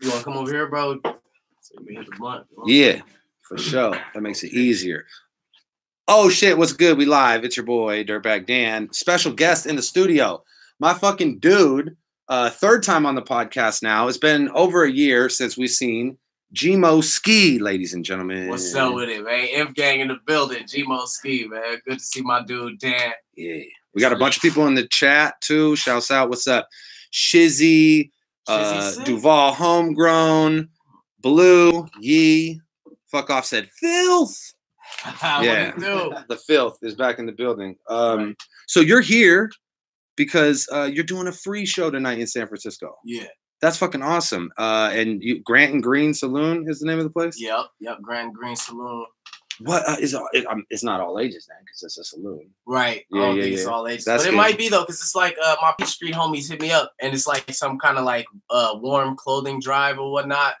You want to come over here, bro? So you can hit the blunt. Yeah, for sure. That makes it easier. Oh, shit. What's good? We live. It's your boy, Dirtbag Dan. Special guest in the studio. My fucking dude. Third time on the podcast now. It's been over a year since we've seen Skee, ladies and gentlemen. What's up with it, man? F gang in the building. Skee, man. Good to see my dude, Dan. Yeah. We got a bunch of people in the chat, too. Shouts out. What's up? Shizzy, Duval Homegrown, Blue, Yee, Fuck Off said, Filth. Yeah, the Filth is back in the building. Right. So you're here because you're doing a free show tonight in San Francisco. Yeah. That's fucking awesome. And Grant and Green Saloon is the name of the place? Yep, Grant and Green Saloon. What it's not all ages then, because it's a saloon. Right. Yeah, I don't think it's all ages. But it might be though, because it's like my Peach Street homies hit me up and it's like some kind of like warm clothing drive or whatnot.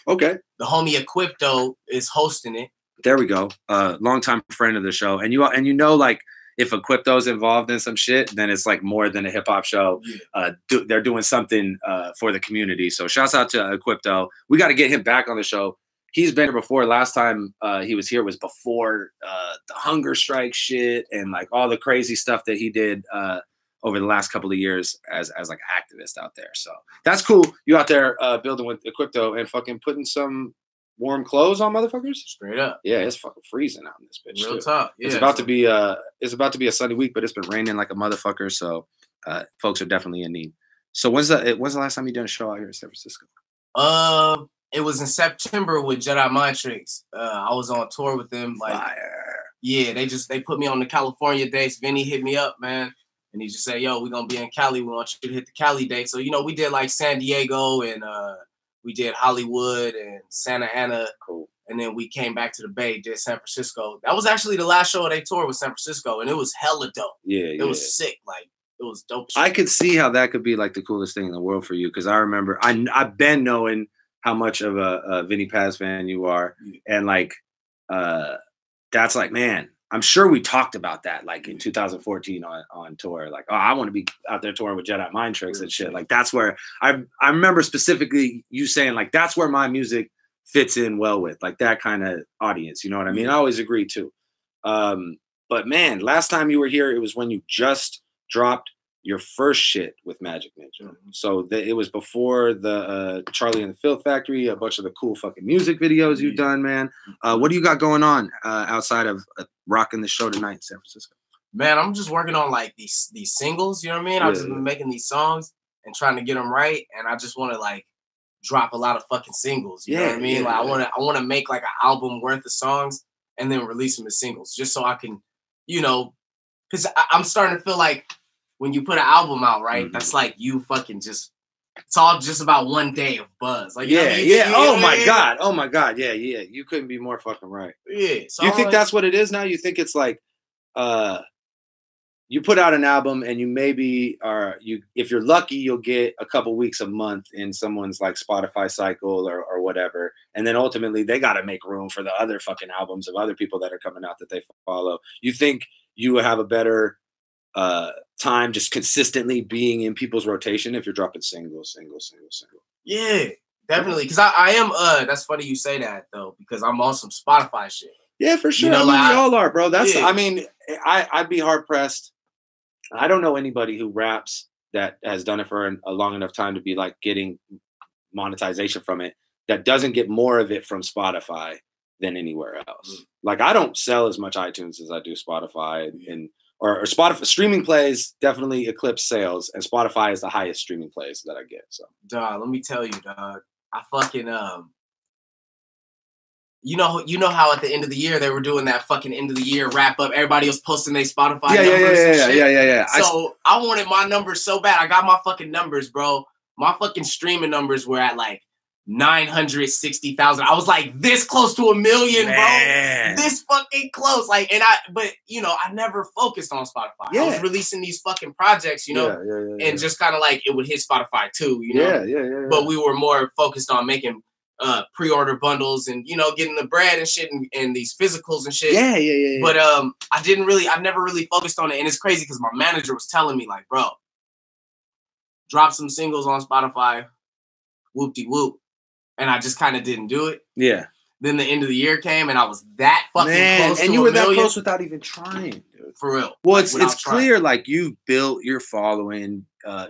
Okay. The homie Equipto is hosting it. There we go. Longtime friend of the show. And you know, like if Equipto's involved in some shit, then it's like more than a hip hop show. Yeah. They're doing something for the community. So shouts out to Equipto. We got to get him back on the show. He's been here before. Last time he was here was before the hunger strike shit and like all the crazy stuff that he did over the last couple of years as like activist out there. So that's cool. You out there building with Equipto and fucking putting some warm clothes on motherfuckers. Straight up. Yeah, it's fucking freezing out in this bitch. Real talk. Yeah, it's about to be a sunny week, but it's been raining like a motherfucker. So folks are definitely in need. So when's the last time you done a show out here in San Francisco? It was in September with Jedi Mind Tricks. I was on tour with them. Like, fire. Yeah, they put me on the California dates. Vinny hit me up, man, and he just said, "Yo, we're gonna be in Cali. We want you to hit the Cali date." So we did like San Diego and we did Hollywood and Santa Ana. Cool. And then we came back to the Bay, did San Francisco. That was actually the last show of their tour was San Francisco, and it was hella dope. Yeah, it was sick. Like it was dope. I could see how that could be like the coolest thing in the world for you, because I remember I've been knowing how much of a Vinny Paz fan you are. And like, that's like, man, I'm sure we talked about that like in 2014 on tour. Like, oh, I want to be out there touring with Jedi Mind Tricks and shit. Like, that's where I remember specifically you saying like, that's where my music fits in well with like that kind of audience. You know what I mean? I always agree too. But man, last time you were here, it was when you just dropped your first shit with Magic Ninja. So it was before the Charlie and the Filth Factory, a bunch of the cool fucking music videos you've done, man. What do you got going on outside of rocking the show tonight in San Francisco? Man, I'm just working on like these singles, you know what I mean? I've just been making these songs and trying to get them right. And I just want to like drop a lot of fucking singles, you know what I mean? Like I want to make like an album worth of songs and then release them as singles just so I can, because I'm starting to feel like when you put an album out, right? That's like you fucking it's all just about one day of buzz. Like, Oh my God. Yeah. You couldn't be more fucking right. Yeah. So you think that's what it is now? You think it's like, you put out an album and you maybe if you're lucky, you'll get a couple weeks a month in someone's like Spotify cycle or whatever. And then ultimately they got to make room for the other fucking albums of other people that are coming out that they follow. You think you will have a better time just consistently being in people's rotation if you're dropping single. Yeah, definitely. Because I am that's funny you say that though, because I'm on some Spotify shit. Yeah, for sure. We all are, bro. I'd be hard pressed. I don't know anybody who raps that has done it for a long enough time to be like getting monetization from it that doesn't get more of it from Spotify than anywhere else. Like I don't sell as much iTunes as I do Spotify and or Spotify streaming plays definitely eclipse sales, and Spotify is the highest streaming plays that I get. So, dog, let me tell you, dog, I fucking you know how at the end of the year they were doing that fucking end of the year wrap up. Everybody was posting their Spotify numbers and shit. Yeah. So I wanted my numbers so bad. I got my fucking numbers, bro. My fucking streaming numbers were at like 960,000. I was like this close to 1 million, bro. This fucking close. Like, but I never focused on Spotify. I was releasing these fucking projects, and just kind of like it would hit Spotify too, Yeah. But we were more focused on making pre-order bundles and getting the bread and shit and these physicals and shit. Yeah. But I never really focused on it, and it's crazy because my manager was telling me like, bro, drop some singles on Spotify, whoop-de-whoop. and I just kind of didn't do it. Yeah. Then the end of the year came, and I was that fucking close to and you were that million. close without even trying, dude. For real. Well, like, it's clear, like, you've built your following,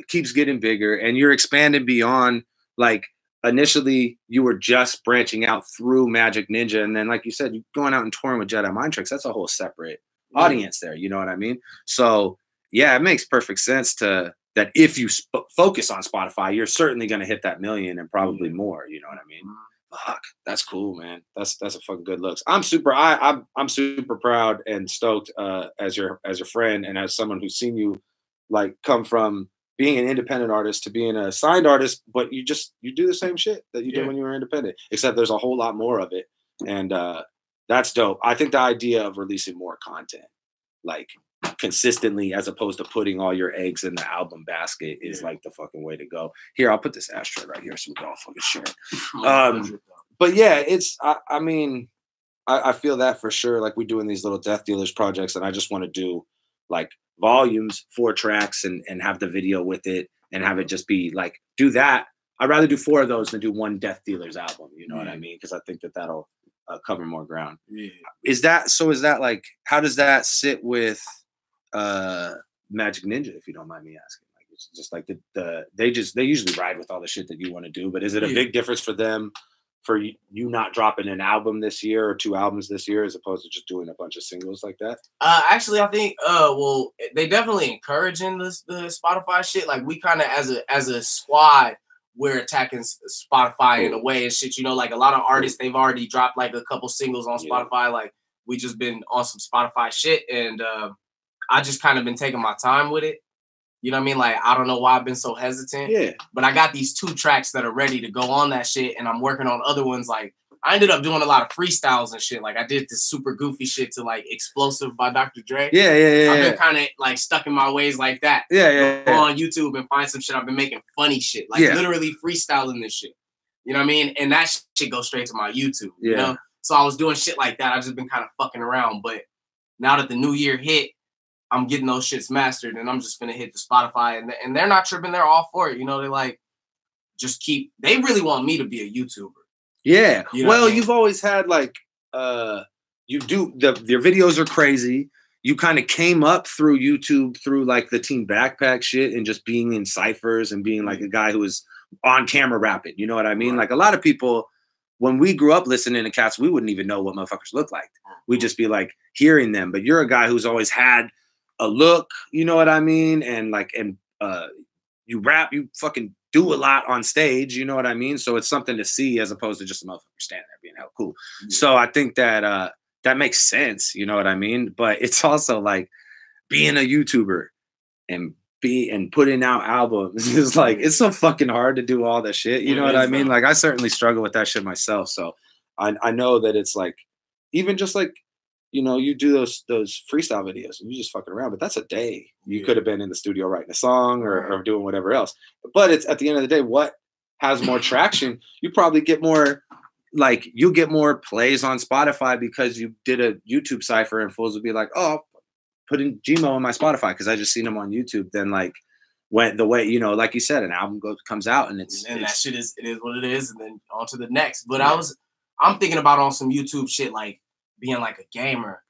keeps getting bigger, and you're expanding beyond, like, initially you were just branching out through Magic Ninja, and then, like you said, you going out and touring with Jedi Mind Tricks. That's a whole separate audience there. You know what I mean? So, yeah, it makes perfect sense that if you focus on Spotify, you're certainly going to hit that million and probably more. You know what I mean? Fuck, that's cool, man. That's a fucking good looks. I'm super proud and stoked as your friend and as someone who's seen you like come from being an independent artist to being a signed artist, but you do the same shit that you did when you were independent, except there's a whole lot more of it. And that's dope. I think the idea of releasing more content, like consistently, as opposed to putting all your eggs in the album basket, is like the fucking way to go. Here, I'll put this ashtray right here so we can all fucking share it. But yeah, it's I mean, I feel that for sure. Like, we're doing these little Death Dealers projects, and I just want to do like volumes, 4 tracks, and have the video with it, and have it just be like, do that. I'd rather do 4 of those than do 1 Death Dealers album. You know what I mean? Because I think that'll cover more ground. Is that like, how does that sit with Magic Ninja, if you don't mind me asking? Like, it's just like they usually ride with all the shit that you want to do, but is it a big difference for them for you not dropping an album this year or 2 albums this year as opposed to just doing a bunch of singles like that? Actually, I think well, they definitely encouraging the Spotify shit. Like, we kind of as a squad, we're attacking Spotify in a way and shit. You know, like, a lot of artists, they've already dropped like a couple singles on Spotify. Like, we just been on some Spotify shit, and I just kind of been taking my time with it. You know what I mean? Like, I don't know why I've been so hesitant. But I got these 2 tracks that are ready to go on that shit, and I'm working on other ones. Like, I ended up doing a lot of freestyles and shit. Like, I did this super goofy shit to like Explosive by Dr. Dre. I've been kind of like stuck in my ways like that. Go on YouTube and find some shit. I've been making funny shit, like literally freestyling this shit. You know what I mean? And that shit goes straight to my YouTube. You know? So I was doing shit like that. I just been kind of fucking around. But now that the new year hit, I'm getting those shits mastered, and I'm just gonna hit the Spotify, and they're not tripping. They're all for it. You know, they like they really want me to be a YouTuber. Yeah. You know well, what I mean? You've always had like your videos are crazy. You kind of came up through YouTube through like the Team Backpack shit and just being in ciphers and being like a guy who was on camera rapping. You know what I mean? Like, a lot of people, when we grew up listening to cats, we wouldn't even know what motherfuckers looked like. We'd just be like hearing them. But you're a guy who's always had a look, you know what I mean? And you rap, you fucking do a lot on stage, you know what I mean? So it's something to see as opposed to just a motherfucker standing there being hell cool. So I think that that makes sense, you know what I mean? But it's also like being a YouTuber and putting out albums is like, it's so fucking hard to do all that shit, you know what I mean? Like, I certainly struggle with that shit myself. So I know that it's like, even just like, you know, you do those freestyle videos and you just fucking around, but that's a day. You could have been in the studio writing a song or doing whatever else. But it's at the end of the day, what has more traction? You probably get more, like, you'll get more plays on Spotify because you did a YouTube cipher, and fools will be like, oh, put in Gmo in my Spotify because I just seen him on YouTube. Then like, when the way, you know, like you said, an album comes out and that shit is what it is, and then on to the next. But I'm thinking about on some YouTube shit, like being like a gamer.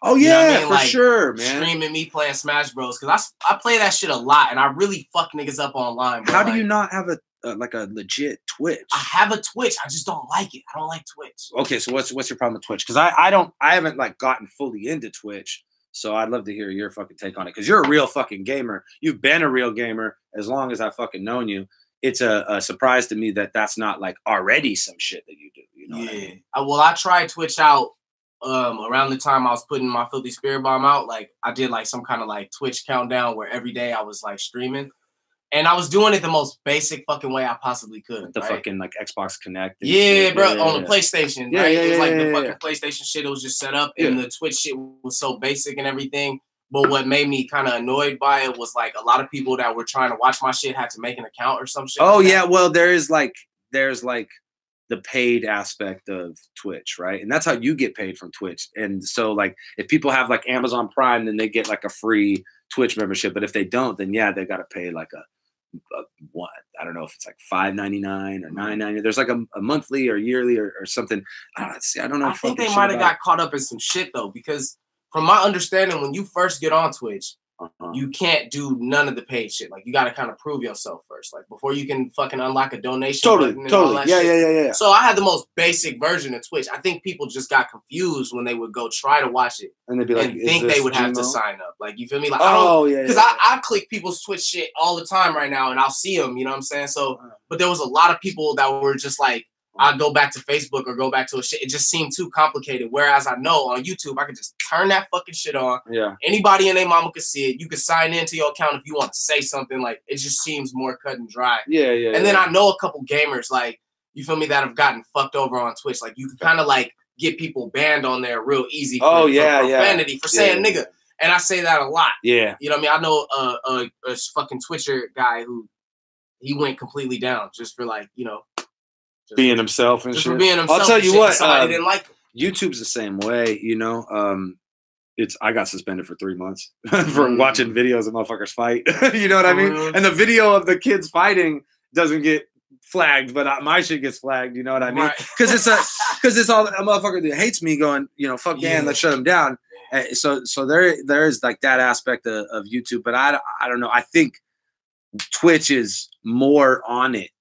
Oh yeah, you know what I mean? For like, sure, man. Streaming me playing Smash Bros. Because I play that shit a lot, and I really fuck niggas up online. How do you not have a legit Twitch? I have a Twitch. I just don't like it. I don't like Twitch. Okay, so what's your problem with Twitch? Because I haven't like gotten fully into Twitch, so I'd love to hear your fucking take on it. Because you're a real fucking gamer. You've been a real gamer as long as I've fucking known you. It's a surprise to me that that's not like already some shit that you do. You know what I mean? Well, I tried Twitch out around the time I was putting my Filthy Spirit Bomb out. Like, I did like some kind of like Twitch countdown where every day I was like streaming, and I was doing it the most basic fucking way I possibly could. The fucking like Xbox Connect. On the PlayStation. Right? It was like the fucking PlayStation shit. It was just set up, and the Twitch shit was so basic and everything. But what made me kind of annoyed by it was like a lot of people that were trying to watch my shit had to make an account or some shit. Oh like yeah, well there's like the paid aspect of Twitch, right? And that's how you get paid from Twitch. And so like if people have like Amazon Prime, then they get like a free Twitch membership. But if they don't, then yeah, they got to pay like a what, I don't know if it's like $5.99 or $9.99. There's like a monthly or yearly or something. I don't know. I think they might have got caught up in some shit though, because from my understanding, when you first get on Twitch, you can't do none of the paid shit. Like, you got to kind of prove yourself first, like before you can fucking unlock a donation button and all that shit. Yeah. So I had the most basic version of Twitch. I think people just got confused when they would go try to watch it and they'd be like, and think they would have to sign up. Like, you feel me? Like, because I click people's Twitch shit all the time right now, and I'll see them. You know what I'm saying? So, but there was a lot of people that were just like, I'd go back to Facebook or go back to a shit. It just seemed too complicated. Whereas I know on YouTube, I could just turn that fucking shit on. Yeah. Anybody and their mama could see it. You could sign into your account if you want to say something. Like, it just seems more cut and dry. Yeah. And then I know a couple gamers, like, you feel me, that have gotten fucked over on Twitch. Like, you can kind of like get people banned on there real easy for profanity, for saying nigga. And I say that a lot. Yeah. You know what I mean? I know a fucking Twitcher guy who he went completely down just for like, you know, being himself and just shit. For being himself. I'll tell you what, somebody didn't like him. YouTube's the same way, you know. I got suspended for 3 months for watching videos of motherfuckers fight. You know what I mean? And the video of the kids fighting doesn't get flagged, but my shit gets flagged. You know what I mean? Because it's all a motherfucker that hates me going, you know, fuck Dan, let's shut him down. So there is like that aspect of YouTube, but I don't know. I think Twitch is more on it.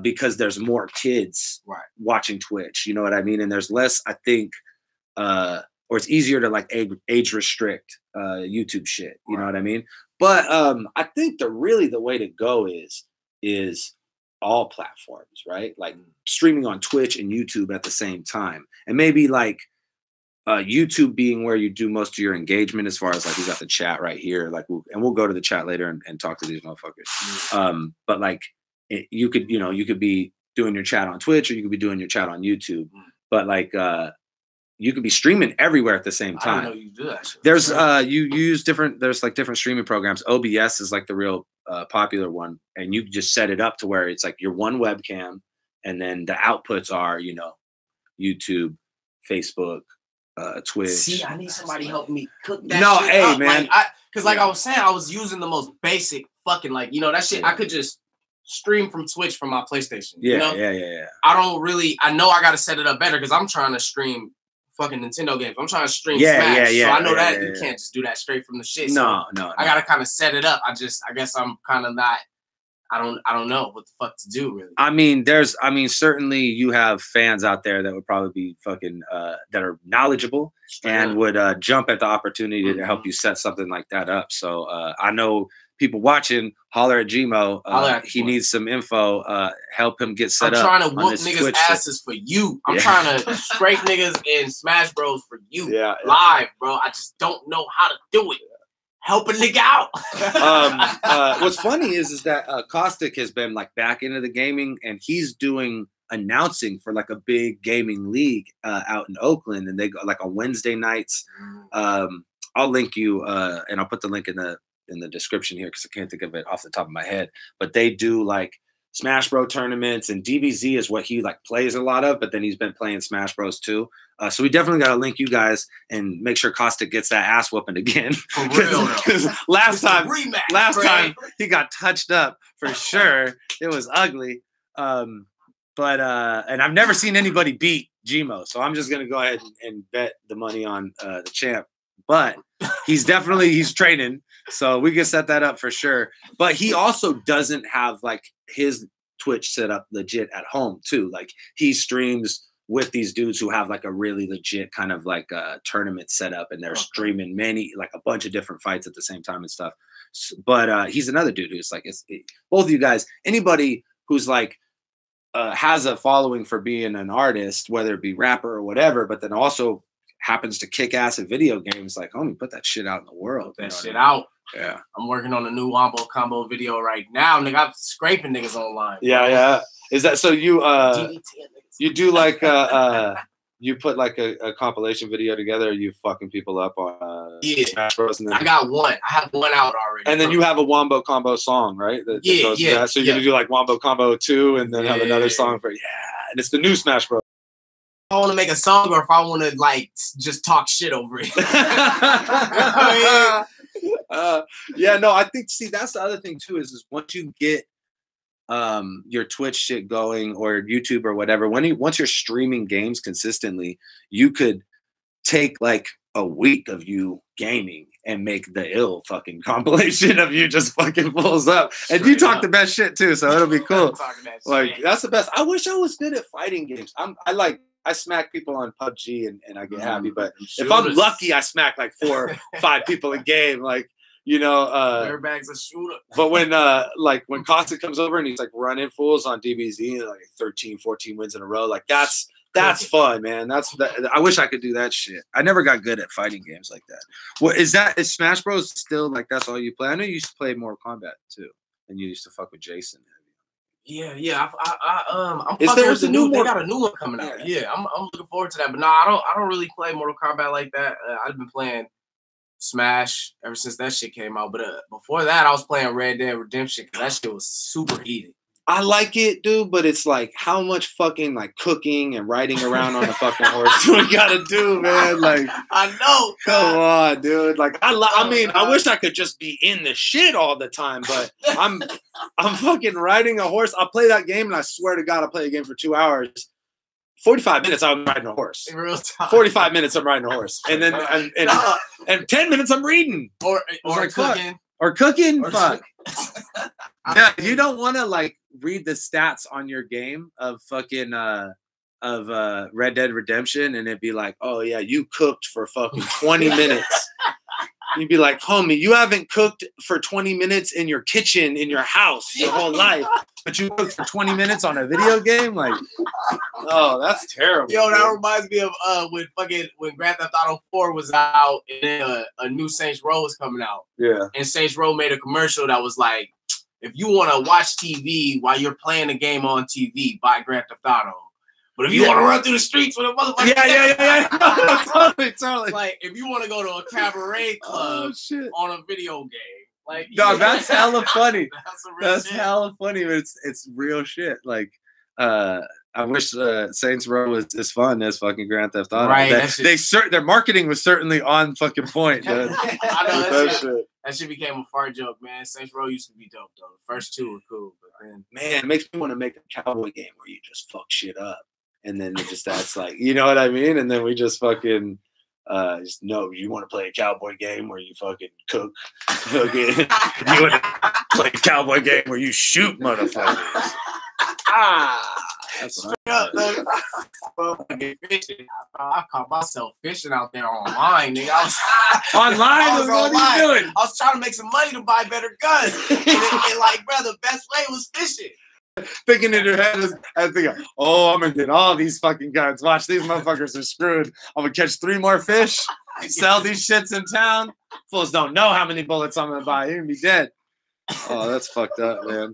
Because there's more kids watching Twitch, you know what I mean? And there's less, I think, or it's easier to like age restrict YouTube shit, you know what I mean? But I think the way to go is all platforms, right? Like streaming on Twitch and YouTube at the same time, and maybe like YouTube being where you do most of your engagement, as far as like we got the chat right here, like we'll go to the chat later and talk to these motherfuckers. But like. You could be doing your chat on Twitch, or you could be doing your chat on YouTube, but like you could be streaming everywhere at the same time. I didn't know you do that shit. There's you use there's like different streaming programs. OBS is like the real popular one, and you just set it up to where it's like your one webcam, and then the outputs are, you know, YouTube, Facebook, Twitch. See, I need somebody helping me cook that shit hey up. man, like I was saying, I was using the most basic fucking, like, you know, that shit I could just stream from Twitch from my PlayStation. Yeah, you know? yeah. I know I got to set it up better because I'm trying to stream fucking Nintendo games. I'm trying to stream Smash. So I know that you can't just do that straight from the shit. No. I got to kind of set it up. I guess I'm kind of not, I don't know what the fuck to do really. I mean, certainly you have fans out there that would probably be fucking, that are knowledgeable and would jump at the opportunity to help you set something like that up. So I know people watching, holler at Gmo. He needs some info. Help him get set up. I'm trying to whoop niggas' asses for you. I'm trying to scrape niggas in Smash Bros for you. Live, bro. I just don't know how to do it. Help a nigga out. What's funny is that Caustic has been like back into the gaming, and he's doing announcing for like a big gaming league out in Oakland, and they go like on Wednesday nights. I'll link you and I'll put the link in the description here because I can't think of it off the top of my head. But they do like Smash Bros tournaments, and DBZ is what he like plays a lot of, but then he's been playing Smash Bros too. So we definitely got to link you guys and make sure Caustic gets that ass whooping again. For real, last time he got touched up for sure. It was ugly. And I've never seen anybody beat Gmo, so I'm just gonna go ahead and bet the money on the champ. But he's training, so we can set that up for sure. But he also doesn't have like his Twitch set up legit at home too. Like he streams with these dudes who have like a really legit kind of like a tournament set up, and they're streaming like a bunch of different fights at the same time and stuff. But he's another dude who's like, both of you guys, anybody who's like has a following for being an artist, whether it be rapper or whatever, but then also happens to kick ass at video games, like, homie, put that shit out in the world. Put that shit out. Yeah. I'm working on a new Wombo combo video right now, nigga. I'm scraping niggas online. Yeah. Is that so you do like you put like a compilation video together, or you fucking people up on Smash Bros? And then I got one. I have one out already. And then you have a Wombo combo song, right? That goes to that. So you're gonna do like Wombo combo 2 and then have another song for and it's the new Smash Bros. I want to make a song, or if I want to like just talk shit over it. No, I think that's the other thing too is once you get your Twitch shit going or YouTube or whatever, once you're streaming games consistently, you could take like a week of you gaming and make the ill fucking compilation of you just fucking pulls up. And you talk the best shit too, so it'll be cool. Like that's the best. I wish I was good at fighting games. I smack people on PUBG and I get happy, but if I'm lucky, I smack like 4 or 5 people a game. Like, you know, Dirtbag's a shooter. But when Costa comes over and he's like running fools on DBZ and like 13, 14 wins in a row, like that's fun, man. I wish I could do that shit. I never got good at fighting games like that. What is Smash Bros still like that's all you play? I know you used to play Mortal Kombat too, and you used to fuck with Jason. Yeah. I'm fucking with the new. They got a new one coming out. Yeah, I'm looking forward to that. But no, I don't really play Mortal Kombat like that. I've been playing Smash ever since that shit came out. But before that, I was playing Red Dead Redemption because that shit was super heated. I like it, dude, but it's like how much fucking like cooking and riding around on a fucking horse do we gotta do, man? Like I know. Come on, dude. Like I mean, I wish I could just be in the shit all the time, but I'm fucking riding a horse. I'll play that game and I swear to God I'll play a game for 2 hours. 45 minutes I'm riding a horse. In real time. 45 minutes I'm riding a horse. And then and 10 minutes I'm reading. Or like, cooking. Or cooking. Fuck. Yeah, you don't want to like read the stats on your game of fucking Red Dead Redemption and it'd be like, oh yeah, you cooked for fucking 20 minutes. You'd be like, homie, you haven't cooked for 20 minutes in your kitchen in your house your whole life, but you cooked for 20 minutes on a video game. Like, oh, that's terrible. Yo, that reminds me of when Grand Theft Auto 4 was out and then a new Saints Row was coming out. Yeah. And Saints Row made a commercial that was like, if you want to watch TV while you're playing a game on TV, buy Grand Theft Auto. But if you want to run through the streets with a motherfucker, yeah, totally. Like if you want to go to a cabaret club on a video game, like no, that's hella funny. That's hella funny, but it's real shit. Like I wish Saints Row was as fun as fucking Grand Theft Auto. Right, their marketing was certainly on fucking point. Dude. I know that shit became a fart joke, man. Saints Row used to be dope though. The first 2 were cool, but then man, it makes me want to make a cowboy game where you just fuck shit up. And then that's like, you know what I mean? And then we just fucking, you want to play a cowboy game where you fucking cook. You want to play a cowboy game where you shoot motherfuckers. That's straight up, though. I caught myself fishing out there online, nigga. Online? What are you doing? I was trying to make some money to buy better guns. and like, bro, the best way was fishing. Thinking in your head I think, oh, I'm gonna get all these fucking guns. Watch, these motherfuckers are screwed. I'm gonna catch 3 more fish, sell these shits in town. Fools don't know how many bullets I'm gonna buy. You're gonna be dead. Oh, that's fucked up, man.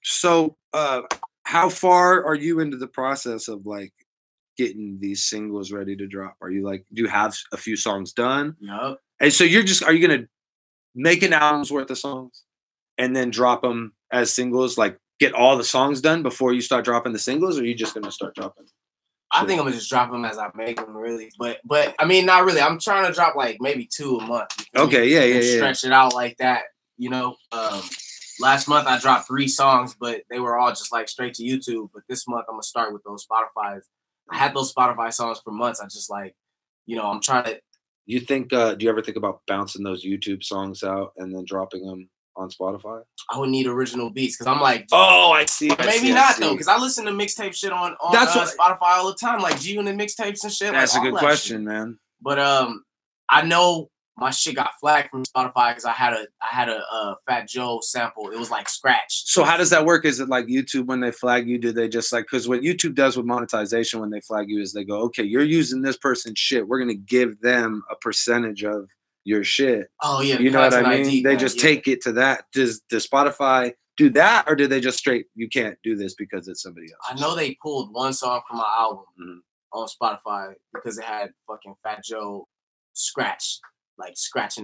So how far are you into the process of like getting these singles ready to drop? Are you like, do you have a few songs done? Yep. And so are you gonna make an album's worth of songs and then drop them as singles, like get all the songs done before you start dropping the singles, or are you just gonna start dropping? I think I'm gonna just drop them as I make them, really. But I mean, not really. I'm trying to drop like maybe 2 a month. Okay, yeah. Stretch it out like that, you know. Last month I dropped 3 songs, but they were all just like straight to YouTube. But this month I'm gonna start with those Spotify's. I had those Spotify songs for months. I just like, you know, I'm trying to. You think? Do you ever think about bouncing those YouTube songs out and then dropping them on Spotify? I would need original beats because I'm like, oh, I see. Maybe not though, because I listen to mixtape shit on Spotify all the time, like G Unit mixtapes and shit. That's like, a good question, man. But I know my shit got flagged from Spotify because I had a Fat Joe sample. It was like scratched. So how does that work? Is it like YouTube when they flag you? Do they just like, because what YouTube does with monetization when they flag you is they go, okay, you're using this person's shit. We're gonna give them a percentage of your shit. Oh yeah, you know what I mean? They just take it to that. Does Spotify do that, or do they just straight, you can't do this because it's somebody else? I know they pulled one song from my album on Spotify because it had fucking Fat Joe scratching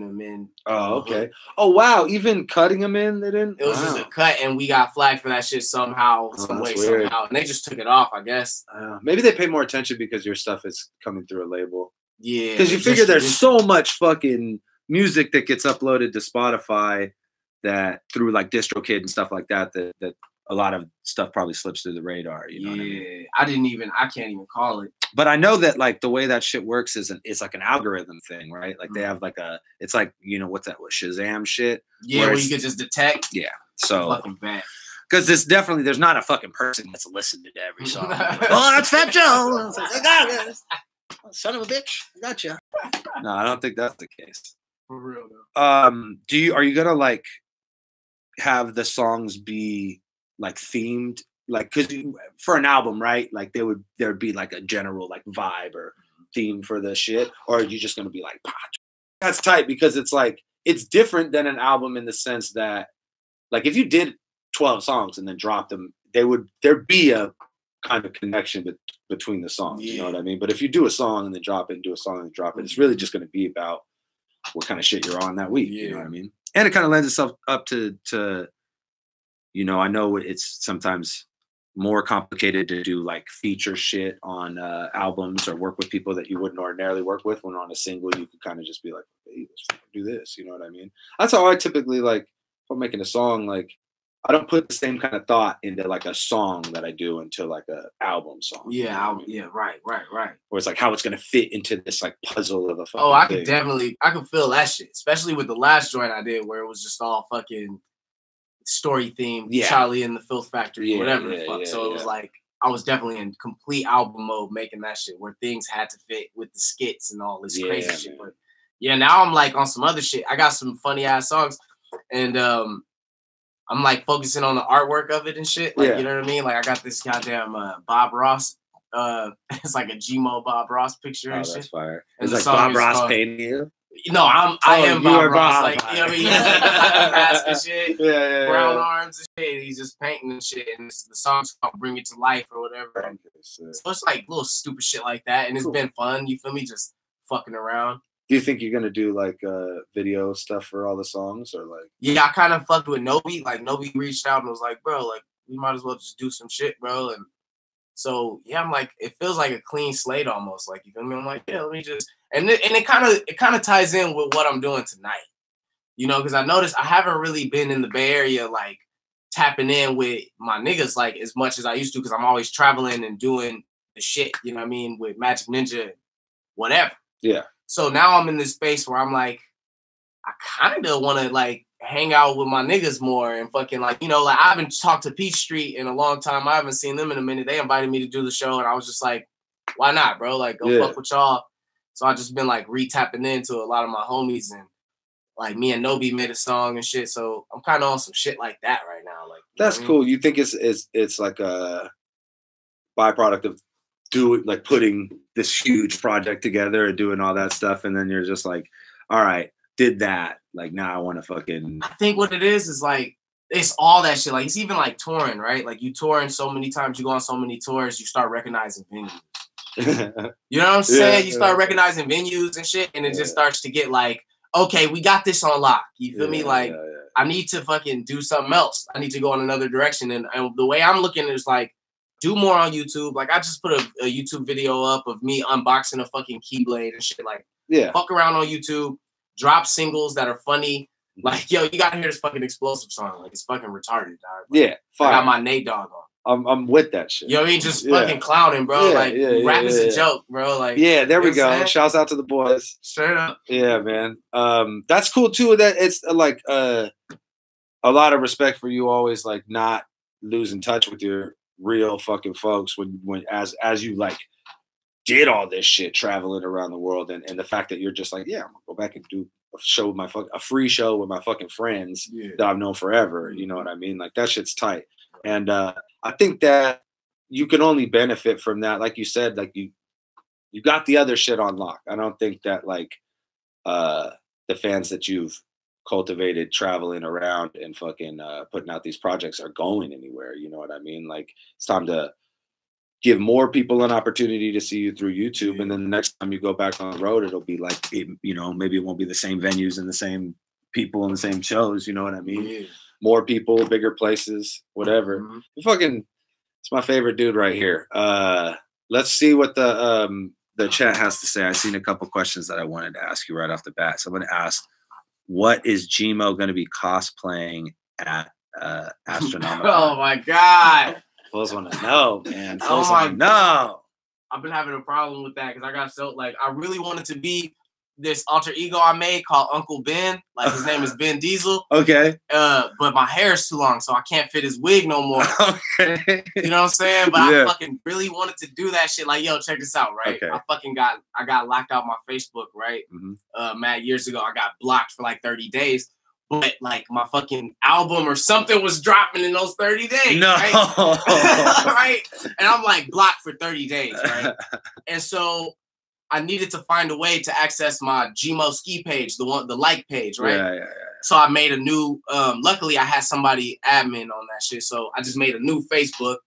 them in. Oh, okay. Oh wow, even cutting them in, they didn't. It was just a cut, and we got flagged for that shit somehow, somehow, and they just took it off, I guess. Maybe they pay more attention because your stuff is coming through a label. Yeah, because you figure there's so much fucking music that gets uploaded to Spotify that through like DistroKid and stuff like that, that a lot of stuff probably slips through the radar. You know what I mean? I can't even call it. But I know that like the way that shit works it's like an algorithm thing, right? Like they have like it's like, you know, what's Shazam shit? Yeah, where you could just detect. Yeah. So fucking bad. Because there's not a fucking person that's listened to every song. Like, oh, that's Fat Joe. Like, I got it. Son of a bitch, I got you. No, I don't think that's the case. For real though. Are you gonna like have the songs be like themed? Like, cause for an album, right? Like there'd be like a general like vibe or theme for the shit, or are you just gonna be like, that's tight because it's like it's different than an album in the sense that, like, if you did 12 songs and then dropped them, there'd be a kind of connection between the songs. You know what I mean? But if you do a song and then drop it, and do a song and then drop it, it's really just gonna be about what kind of shit you're on that week. You know what I mean? And it kind of lends itself up to you know, I know it's sometimes more complicated to do like feature shit on albums or work with people that you wouldn't ordinarily work with. When on a single, you could kind of just be like, hey, let's do this. You know what I mean? That's how I typically, like, if I'm making a song, like, I don't put the same kind of thought into like a song that I do into like a album song. Yeah, right. Where it's like how it's gonna fit into this like puzzle of a fucking I could feel that shit, especially with the last joint I did where it was just all fucking story themed, Charlie and the Filth Factory, whatever the fuck. So it was like I was definitely in complete album mode making that shit where things had to fit with the skits and all this crazy shit. But yeah, now I'm like on some other shit. I got some funny ass songs, and I'm like focusing on the artwork of it and shit. Like, you know what I mean? Like I got this goddamn Bob Ross. It's like a Gmo Bob Ross picture and shit. That's fire. It's like Bob Ross painting you. No, I am Bob Ross. Like, you know what I mean? Mask and shit. Brown arms and shit. He's just painting and shit. And the song's called Bring It to Life or whatever. So it's like little stupid shit like that. And it's been fun. You feel me? Just fucking around. Do you think you're gonna do like video stuff for all the songs, or like? Yeah, I kind of fucked with Nobi. Like Nobi reached out and was like, "Bro, like we might as well just do some shit, bro." And so yeah, I'm like, it feels like a clean slate almost. Like, you feel me? I'm like, yeah, let me just and it kind of ties in with what I'm doing tonight, you know, because I noticed I haven't really been in the Bay Area like tapping in with my niggas like as much as I used to, because I'm always traveling and doing the shit, you know what I mean, with Magic Ninja, whatever. Yeah. So now I'm in this space where I'm like, I kind of want to like hang out with my niggas more and fucking like, you know, like I haven't talked to Peach Street in a long time. I haven't seen them in a minute. They invited me to do the show and I was just like, why not, bro? Like, go fuck with y'all. So I just been like re-tapping into a lot of my homies, and like me and Nobi made a song and shit. So I'm kind of on some shit like that right now. Like, that's cool. You think it's like a byproduct of like putting this huge project together and doing all that stuff, and then you're just like, all right, did that, like now I want to fucking. I think what it is like it's all that shit. Like it's even like touring, right? Like you touring so many times, you go on so many tours, you start recognizing venues. You know what I'm saying? You start recognizing venues and shit, and it just starts to get like, okay, we got this on lock. You feel me? Like I need to fucking do something else. I need to go in another direction, and the way I'm looking is like, do more on YouTube. Like I just put a YouTube video up of me unboxing a fucking Keyblade and shit. Like, fuck around on YouTube, drop singles that are funny. Like, yo, you gotta hear this fucking explosive song. Like, it's fucking retarded, dog. Like, I got my Nate Dogg on. I'm with that shit. You know what I mean? Just fucking clowning, bro. Like, rap is a joke, bro. Like, there we go. Shouts out to the boys. Straight up. Yeah, man. That's cool too. That it's like a lot of respect for you always like not losing touch with your real fucking folks when as you like did all this shit traveling around the world, and the fact that you're just like, yeah, I'm gonna go back and do a show with a free show with my fucking friends that I've known forever. You know what I mean? Like that shit's tight. And I think that you can only benefit from that. Like you said, like you got the other shit on lock. I don't think that like the fans that you've cultivated traveling around and fucking putting out these projects are going anywhere. You know what I mean? Like it's time to give more people an opportunity to see you through YouTube. And then the next time you go back on the road, it'll be like, you know, maybe it won't be the same venues and the same people and the same shows. You know what I mean? More people, bigger places, whatever. Fucking, it's my favorite dude right here. Let's see what the chat has to say. I've seen a couple questions that I wanted to ask you right off the bat. So I'm going to ask what is Gmo going to be cosplaying at Astronomical? Oh my God. Fools want to know, man. Oh my God. I've been having a problem with that because I got so like I really wanted to be this alter ego I made called Uncle Ben. Like his name is Ben Diesel. Okay. But my hair is too long, so I can't fit his wig no more. Okay. You know what I'm saying? But Yeah. I fucking really wanted to do that shit. Like, yo, check this out, right? Okay. I got locked out my Facebook, right? Mad years ago. I got blocked for like 30 days. But like my fucking album or something was dropping in those 30 days. No. Right? Right? And I'm like blocked for 30 days, right? And so I needed to find a way to access my Gmo Skee page, the like page, right? Yeah. So I made a new, luckily I had somebody admin on that shit. So I just made a new Facebook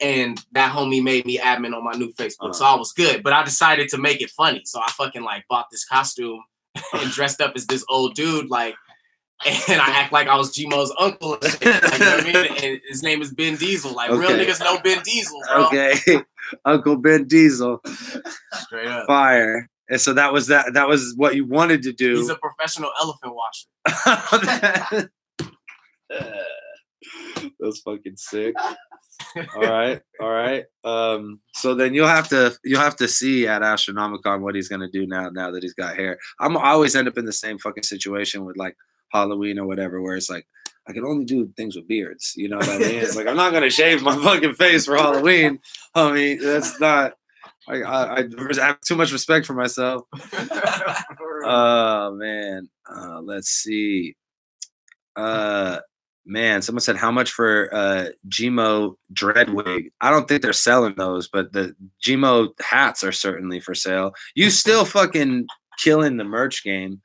and that homie made me admin on my new Facebook. So I was good, but I decided to make it funny. So I fucking like bought this costume and dressed up as this old dude, like, and I act like I was Gmo's uncle and shit. Like, you know what I mean? And his name is Ben Diesel. Like, real niggas know Ben Diesel, bro. Okay. Uncle Ben Diesel. Straight up. Fire. And so that was what you wanted to do. He's a professional elephant washer. That's fucking sick. All right. So then you'll have to see at Astronomicon what he's gonna do now that he's got hair. I always end up in the same fucking situation with like Halloween or whatever, where it's like I can only do things with beards. You know what I mean? It's like I'm not gonna shave my fucking face for Halloween. I mean, that's not. I have too much respect for myself. Oh man. Let's see. Man, someone said how much for Gmo dread wig. I don't think they're selling those, but the Gmo hats are certainly for sale. You still fucking killing the merch game.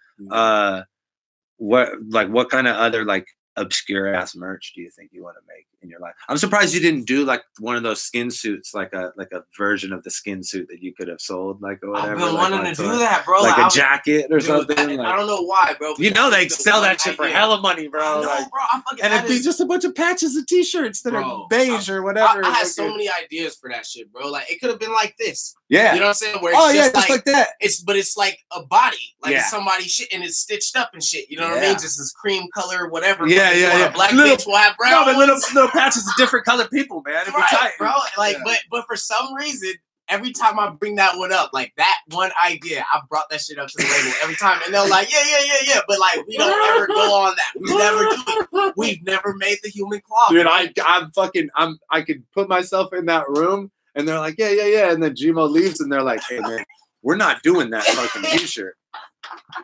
What kind of other like obscure ass merch do you think you want to make in your life? I'm surprised you didn't do like one of those skin suits, like a version of the skin suit that you could have sold, like or whatever. I've been wanting to do that, bro. Like a jacket or something. I don't know why, bro. You know they sell that shit for hella money, bro. I know, like, bro. and it'd be just a bunch of patches of t-shirts that are beige or whatever. I had so many ideas for that shit, bro. Like it could have been like this. Yeah. You know what I'm saying? Where it's just like that. But it's like a body. Like it's somebody shit and it's stitched up and shit. You know what I mean? Just this cream color, whatever. Yeah. Black bitch will have brown. No, but little patches of different colored people, man. It'd be tight, bro. Like, but for some reason, every time I bring that one up, like that one idea, I brought that shit up to the label every time, and they're like, yeah. But like, we don't ever go on that. We never do it. We've never made the human claw. Dude, I could put myself in that room, and they're like, yeah, and then Gmo leaves, and they're like, hey man, we're not doing that fucking t-shirt.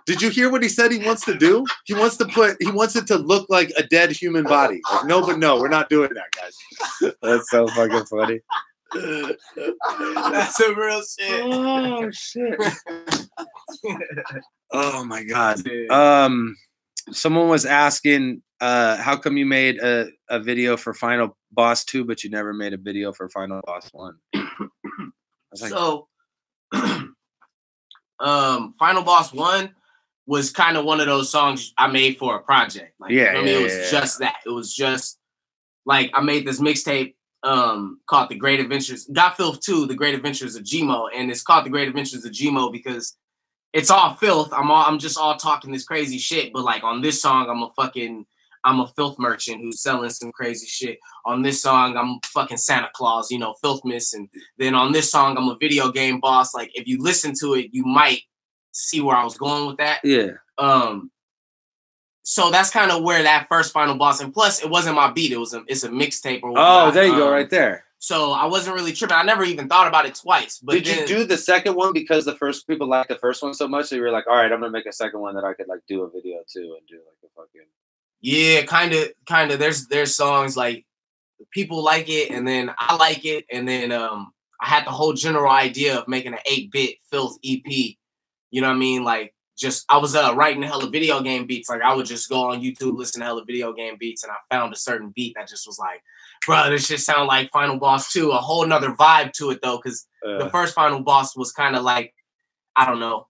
Did you hear what he said he wants to do? He wants it to look like a dead human body. Like, no, we're not doing that, guys. That's so fucking funny. That's a real shit. Oh shit. Oh my god. Someone was asking, how come you made a video for Final Boss 2, but you never made a video for Final Boss 1? Final Boss 1 was kind of one of those songs I made for a project. Like, it was just that. It was just like I made this mixtape called The Great Adventures. Got Filth 2, The Great Adventures of Gmo, and it's called The Great Adventures of Gmo because it's all filth. I'm just all talking this crazy shit, but like on this song, I'm a filth merchant who's selling some crazy shit. On this song, I'm fucking Santa Claus, you know, filthmas. And then on this song, I'm a video game boss. Like, if you listen to it, you might see where I was going with that. Yeah. So that's kind of where that first Final Boss, and plus, it wasn't my beat. It's a mixtape or whatnot. Oh, there you go, right there. So I wasn't really tripping. I never even thought about it twice. But did you do the second one because the first people liked the first one so much that you were like, all right, I'm gonna make a second one that I could like do a video too and do like a fucking. Yeah, kind of. There's songs like people like it, and then I like it, and then I had the whole general idea of making an 8-bit filth EP. You know what I mean? Like, just I was writing hella video game beats. Like, I would just go on YouTube, listen to hella video game beats, and I found a certain beat that just was like, bro, this shit sound like Final Boss 2. A whole nother vibe to it though, because the first Final Boss was kind of like, I don't know.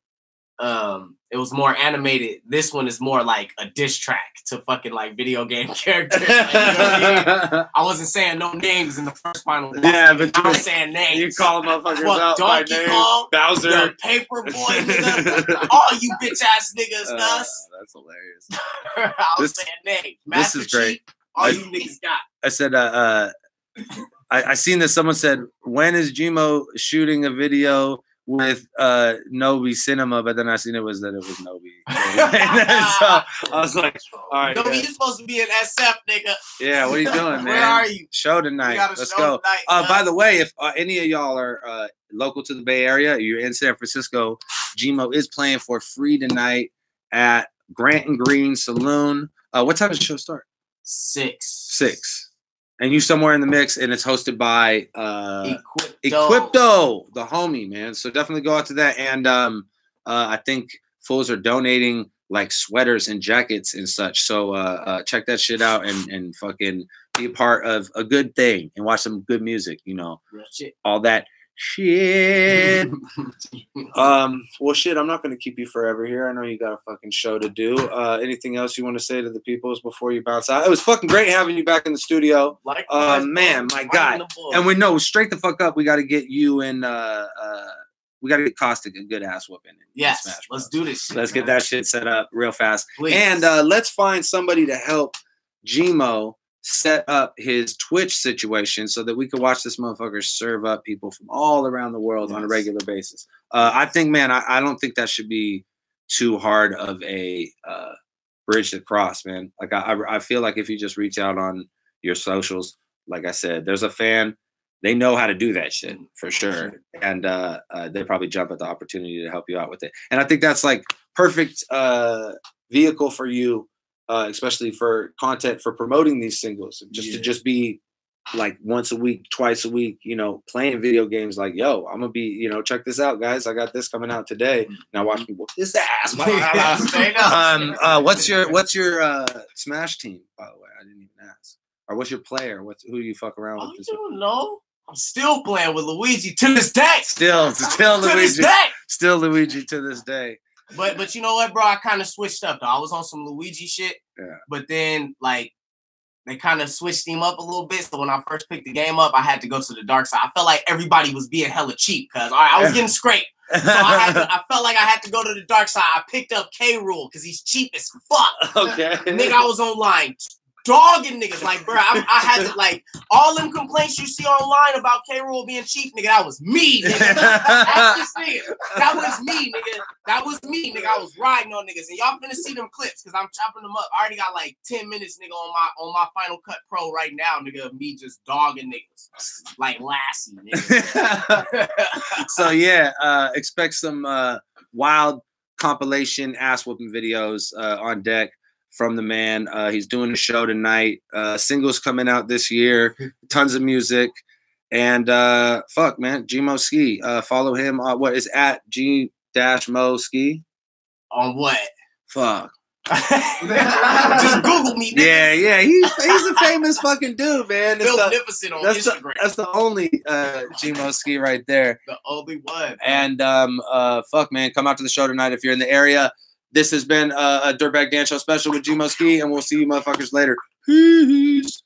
it was more animated. This one is more like a diss track to fucking like video game characters. Like, you know what I mean? I wasn't saying no names in the first final. Yeah, but I was saying names. You call motherfuckers out by name. Kong, Bowser, the Paper Boy, nigga. All you bitch ass niggas, us. That's hilarious. I was saying names. Master this is great. Chief, all you niggas got. I said, I seen this. Someone said, when is Gmo shooting a video with Nobi Cinema? But then I seen it was Nobi. So I was like, all right. Nobi, you're supposed to be an SF, nigga. Yeah, what are you doing, man? Where are you? Show tonight. Let's go. By the way, if any of y'all are local to the Bay Area, you're in San Francisco, Gmo is playing for free tonight at Grant and Green Saloon. What time does the show start? 6. And you somewhere in the mix, and it's hosted by Equipto, the homie, man. So definitely go out to that. And I think fools are donating like sweaters and jackets and such. So check that shit out and fucking be a part of a good thing and watch some good music, you know. All that shit. Well, shit, I'm not going to keep you forever here. I know you got a fucking show to do. Anything else you want to say to the peoples before you bounce out? It was fucking great having you back in the studio. Man, my God. And we know straight the fuck up. We got to get you and we got to get Caustic a good ass whooping. Yes, Smash, let's do this shit. Let's get that shit set up real fast. Please. And let's find somebody to help Gmo set up his Twitch situation so that we could watch this motherfucker serve up people from all around the world on a regular basis. I think, man, I don't think that should be too hard of a bridge to cross, man. Like I feel like if you just reach out on your socials, like I said, there's a fan. They know how to do that shit for sure. And they probably jump at the opportunity to help you out with it. And I think that's like perfect vehicle for you, especially for content, for promoting these singles, just to just be like once a week, twice a week, you know, playing video games. Like, yo, I'm gonna be, you know, check this out, guys. I got this coming out today. Now watch me whoop this ass. What's your Smash team, by the way? I didn't even ask. Or what's your player? Who do you fuck around with? I don't know. I'm still playing with Luigi to this day. Still Luigi. Still Luigi to this day. But you know what, bro? I kind of switched up though. I was on some Luigi shit. Yeah. But then like they kind of switched him up a little bit. So when I first picked the game up, I had to go to the dark side. I felt like everybody was being hella cheap because I was getting scraped. So I felt like I had to go to the dark side. I picked up K. Rool because he's cheap as fuck. Okay. Nigga, I was online dogging niggas. Like, bro, I had to, like, all them complaints you see online about K. Rool being cheap, nigga, that was me, nigga. That was me, nigga. That was me, nigga. I was riding on niggas. And y'all finna see them clips because I'm chopping them up. I already got like 10 minutes, nigga, on my Final Cut Pro right now, nigga, of me just dogging niggas. Like Lassie, nigga. So, yeah, expect some wild compilation ass-whooping videos on deck from the man. He's doing a show tonight. Singles coming out this year. Tons of music. And fuck, man, Gmo Skee. Follow him on what is at G-Mo Skee. On what? Fuck. Just Google me, nigga. Yeah. He's a famous fucking dude, man. Magnificent on Instagram. That's the only Gmo Skee right there. The only one. And fuck, man, come out to the show tonight if you're in the area. This has been a Dirtbag Dan Show special with Gmo Skee, and we'll see you motherfuckers later. Peace.